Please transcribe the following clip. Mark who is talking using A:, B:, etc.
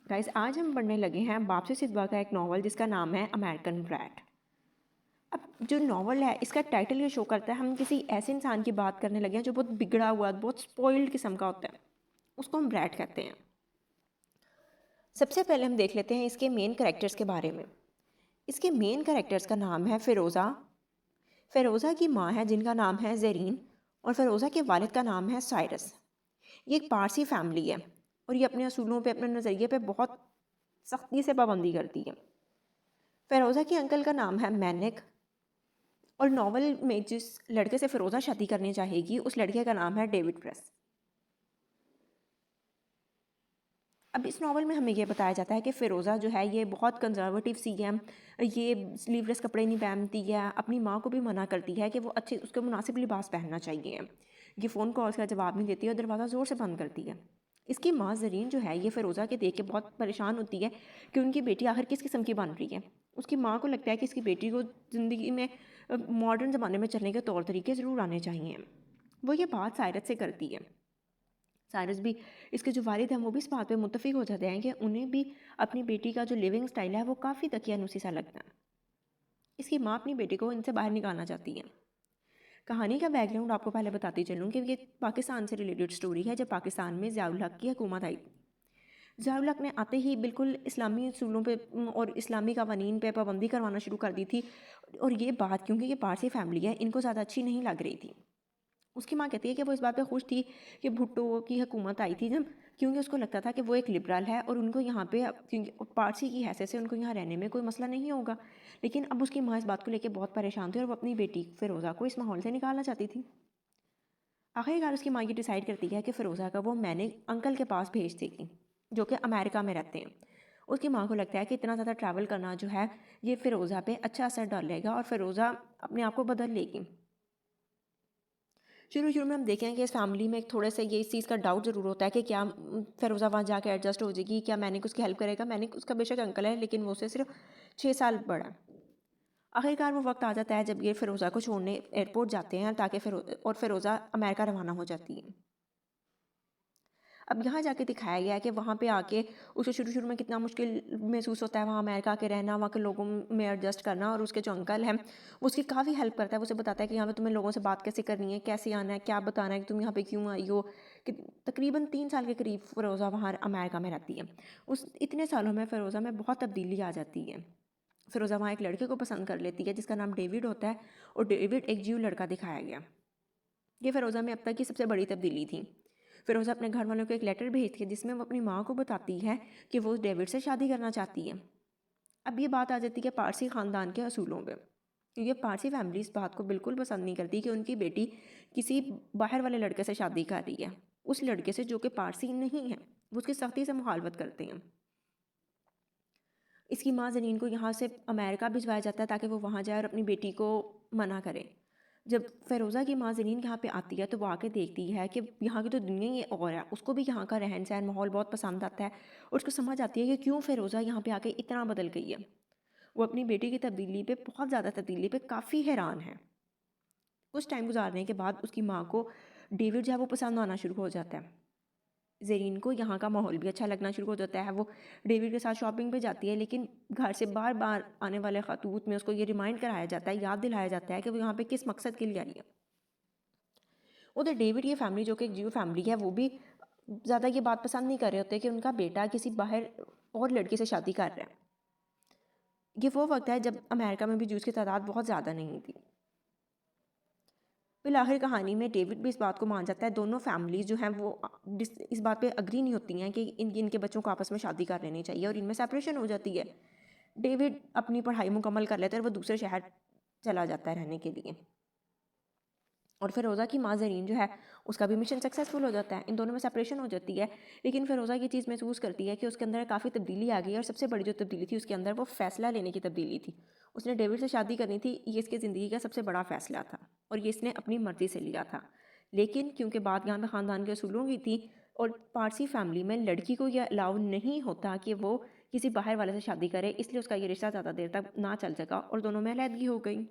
A: Guys आज हम पढ़ने लगे हैं वापसी सिद्धवा का एक नॉवल जिसका नाम है अमेरिकन ब्रैट। अब जो नॉवल है इसका टाइटल ये शो करता है हम किसी ऐसे इंसान की बात करने लगे हैं जो बहुत बिगड़ा हुआ बहुत स्पॉइल्ड किस्म का होता है, उसको हम ब्रैट कहते हैं। सबसे पहले हम देख लेते हैं इसके मेन कैरेक्टर्स के बारे में। इसके मेन कैरेक्टर्स का नाम है फ़िरोज़ा। फ़िरोज़ा की माँ है जिनका नाम है ज़रीन और फ़िरोज़ा के वालिद का नाम है साइरस। ये एक पारसी फैमिली है और ये अपने असूलों पे अपने नज़रिए पे बहुत सख्ती से पाबंदी करती है। फ़िरोज़ा के अंकल का नाम है मैनिक और नॉवल में जिस लड़के से फ़िरोज़ा शादी करनी चाहेगी उस लड़के का नाम है डेविड प्रेस। अब इस नॉवल में हमें ये बताया जाता है कि फ़िरोज़ा जो है ये बहुत कंजर्वेटिव सी है, ये स्लीवलेस कपड़े नहीं पहनती है, अपनी माँ को भी मना करती है कि वो अच्छे उसको मुनासिब लिबास पहनना चाहिए। ये फ़ोन कॉल्स का जवाब नहीं देती है और दरवाज़ा ज़ोर से बंद करती है। इसकी माँ ज़रीन जो है ये फ़िरोज़ा के देख के बहुत परेशान होती है कि उनकी बेटी आखिर किस किस्म की बन रही है। उसकी माँ को लगता है कि इसकी बेटी को ज़िंदगी में मॉडर्न ज़माने में चलने के तौर तरीके ज़रूर आने चाहिए। वो ये बात सायरत से करती है। साइरस भी, इसके जो वालिद हैं वो भी इस बात पे मुत्तफ़िक हो जाते हैं कि उन्हें भी अपनी बेटी का जो लिविंग स्टाइल है वो काफ़ी तकियानुसी सा लगता है। इसकी माँ अपनी बेटी को इनसे बाहर निकालना चाहती है। कहानी का बैकग्राउंड आपको पहले बताती चलूँ कि ये पाकिस्तान से रिलेटेड स्टोरी है जब पाकिस्तान में ज़ियाउल हक की हुकूमत आई। ज़ियाउल हक ने आते ही बिल्कुल इस्लामी असूलों पे और इस्लामी कवानीन पे पाबंदी करवाना शुरू कर दी थी और ये बात क्योंकि ये पारसी फैमिली है इनको ज़्यादा अच्छी नहीं लग रही थी। उसकी माँ कहती है कि वो इस बात पे खुश थी कि भुट्टो की हुकूमत आई थी जब, क्योंकि उसको लगता था कि वो एक लिबरल है और उनको यहाँ पे क्योंकि पारसी की हैसियत से उनको यहाँ रहने में कोई मसला नहीं होगा। लेकिन अब उसकी माँ इस बात को लेकर बहुत परेशान थी और वो अपनी बेटी फ़िरोज़ा को इस माहौल से निकालना चाहती थी। आखिरकार उसकी माँ ये डिसाइड करती है कि फ़िरोज़ा का वो मैंने अंकल के पास भेज देगी जो कि अमेरिका में रहते हैं। उसकी माँ को लगता है कि इतना ज़्यादा ट्रैवल करना जो है ये फ़िरोज़ा पे अच्छा असर डालेगा और फ़िरोज़ा अपने आप को बदल लेगी। शुरू-शुरू में हम देखें कि इस फैमिली में एक थोड़े से ये इस चीज़ का डाउट ज़रूर होता है कि क्या फ़िरोज़ा वहाँ जाके एडजस्ट हो जाएगी, क्या मैनिक उसकी हेल्प करेगा? मैनिक उसका बेशक अंकल है लेकिन वो उससे सिर्फ 6 साल बड़ा है। आखिरकार वो वक़्त आ जाता है जब ये फ़िरोज़ा को छोड़ने एयरपोर्ट जाते हैं ताकि फ़िरोज़ा अमेरिका रवाना हो जाती है। अब यहाँ जाके दिखाया गया है कि वहाँ पे आके उसे शुरू-शुरू में कितना मुश्किल महसूस होता है वहाँ अमेरिका आके रहना, वहाँ के लोगों में एडजस्ट करना और उसके जो अंकल हैं, वो उसकी काफ़ी हेल्प करता है। वो उसे बताता है कि यहाँ पे तुम्हें लोगों से बात कैसे करनी है, कैसे आना है, क्या बताना है कि तुम यहाँ पे क्यों आई हो। कि तकरीबन 3 साल के करीब फ़िरोज़ा वहाँ अमेरिका में रहती है। उस इतने सालों में फ़िरोज़ा में बहुत तब्दीली आ जाती है। फ़िरोज़ा वहाँ एक लड़के को पसंद कर लेती है जिसका नाम डेविड होता है और डेविड एक ज्यू लड़का दिखाया गया। ये फ़िरोज़ा में अब तक की सबसे बड़ी तब्दीली थी। फ़िरोज़ा अपने घर वालों को एक लेटर भेजती है जिसमें वो अपनी माँ को बताती है कि वो डेविड से शादी करना चाहती है। अब ये बात आ जाती है पारसी ख़ानदान के असूलों पे, क्योंकि पारसी फैमिली इस बात को बिल्कुल पसंद नहीं करती कि उनकी बेटी किसी बाहर वाले लड़के से शादी कर रही है, उस लड़के से जो कि पारसी नहीं है। वो उसकी सख्ती से मुखालफत करते हैं। इसकी माँ ज़नीन को यहाँ से अमेरिका भिजवाया जाता है ताकि वो वहाँ जाए और अपनी बेटी को मना करे। जब फ़िरोज़ा की माँ ज़रीन यहाँ पे आती है तो वो आके देखती है कि यहाँ की तो दुनिया ही और है। उसको भी यहाँ का रहन-सहन माहौल बहुत पसंद आता है और उसको समझ आती है कि क्यों फ़िरोज़ा यहाँ पे आके इतना बदल गई है। वो अपनी बेटी की तब्दीली पे बहुत ज़्यादा तब्दीली पे काफ़ी हैरान है। कुछ टाइम गुज़ारने के बाद उसकी माँ को डेविड जो है वो पसंद आना शुरू हो जाता है। ज़रीन को यहाँ का माहौल भी अच्छा लगना शुरू हो जाता है। वो डेविड के साथ शॉपिंग पे जाती है लेकिन घर से बार-बार आने वाले ख़तूत में उसको ये रिमाइंड कराया जाता है, याद दिलाया जाता है कि वो यहाँ पे किस मकसद के लिए आई है। उधर डेविड की फैमिली जो कि एक ज्यू फैमिली है वो भी ज़्यादा ये बात पसंद नहीं कर रहे होते कि उनका बेटा किसी बाहर और लड़की से शादी कर रहा है। ये वो वक्त है जब अमेरिका में भी ज्यूज़ की तादाद बहुत ज़्यादा नहीं थी। फिर आखिर कहानी में डेविड भी इस बात को मान जाता है। दोनों फैमिलीज़ जो हैं वो इस बात पे अग्री नहीं होती हैं कि इनके बच्चों को आपस में शादी कर लेनी चाहिए और इनमें सेपरेशन हो जाती है। डेविड अपनी पढ़ाई मुकम्मल कर लेता है और वो दूसरे शहर चला जाता है रहने के लिए। और फ़िरोज़ा की माँ ज़रीन जो है उसका भी मिशन सक्सेसफुल हो जाता है। इन दोनों में सेपरेशन हो जाती है लेकिन फ़िरोज़ा ये चीज़ महसूस करती है कि उसके अंदर काफ़ी तब्दीली आ गई है और सबसे बड़ी जो तब्दीली थी उसके अंदर वो फ़ैसला लेने की तब्दीली थी। उसने डेविड से शादी करनी थी, ये इसकी ज़िंदगी का सबसे बड़ा फ़ैसला था और ये इसने अपनी मर्ज़ी से लिया था। लेकिन क्योंकि बात यहाँ पे ख़ानदान के असूलों की थी और पारसी फैमिली में लड़की को यह अलाउ नहीं होता कि वो किसी बाहर वाले से शादी करे, इसलिए उसका ये रिश्ता ज़्यादा देर तक ना चल सका और दोनों में अलहदगी हो गई।